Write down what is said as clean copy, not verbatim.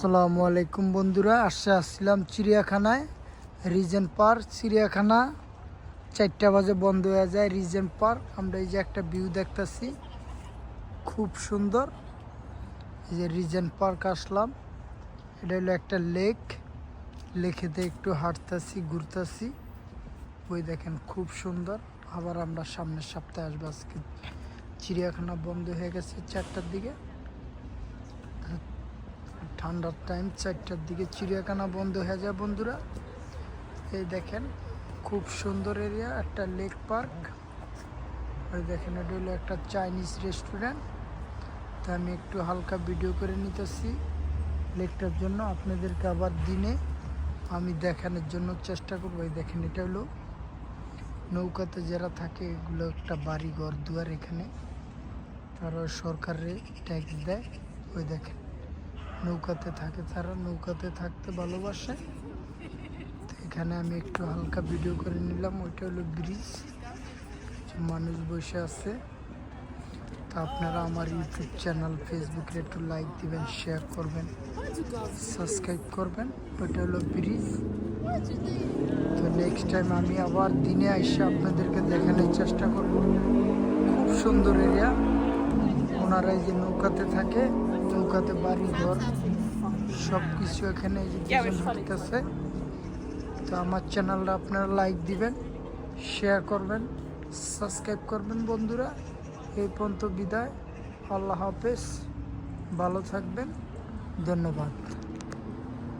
আসসালামু আলাইকুম বন্ধুরা, আসছিলাম চিড়িয়াখানায়। রিজেন্ট পার্ক চিড়িয়াখানা 4টা বাজে বন্ধ হয়ে যায়। রিজেন্ট পার্ক আমরা এই যে একটা ভিউ দেখতেছি, খুব সুন্দর। এই যে রিজেন্ট পার্ক আসলাম, এটা হলো একটা লেকেতে একটু হাঁটতেছি, ঘুরতেছি। ওই দেখেন খুব সুন্দর। আবার আমরা সামনের সপ্তাহে আসবো। আজকে চিড়িয়াখানা বন্ধ হয়ে গেছে 4টার দিকে, ঠান্ডার টাইম। 4টার দিকে চিড়িয়াখানা বন্ধ হয়ে যায় বন্ধুরা। এই দেখেন খুব সুন্দর এরিয়া, একটা লেক পার্ক। ওই দেখেন এটা হলো একটা চাইনিজ রেস্টুরেন্ট। তা আমি একটু হালকা ভিডিও করে নিতেছি লেকটার জন্য, আপনাদেরকে আবার দিনে আমি দেখানোর জন্য চেষ্টা করবো। এই দেখেন এটা হলো নৌকাতে যারা থাকে, এগুলো একটা বাড়ি ঘর দুয়ার। এখানে তারা সরকারের ট্যাক্স দেয়। ওই দেখেন নৌকাতে থাকে, তারা নৌকাতে থাকতে ভালোবাসে। তো এখানে আমি একটু হালকা ভিডিও করে নিলাম। ওইটা হলো ব্রিজ, মানুষ বসে আছে। তা আপনারা আমার ইউটিউব চ্যানেল, ফেসবুকে একটু লাইক দিবেন, শেয়ার করবেন, সাবস্ক্রাইব করবেন। ওইটা হলো ব্রিজ। তো নেক্সট টাইম আমি আবার দিনে এসে আপনাদেরকে দেখানোর চেষ্টা করব। খুব সুন্দর এরিয়া। ওনারা এই যে নৌকাতে থাকে, নৌকাতে বাড়ি ঘর সব কিছু এখানে এই যে আছে। তো আমার চ্যানেলটা আপনারা লাইক দিবেন, শেয়ার করবেন, সাবস্ক্রাইব করবেন বন্ধুরা। এই পর্যন্ত বিদায়, আল্লাহ হাফেজ, ভালো থাকবেন, ধন্যবাদ।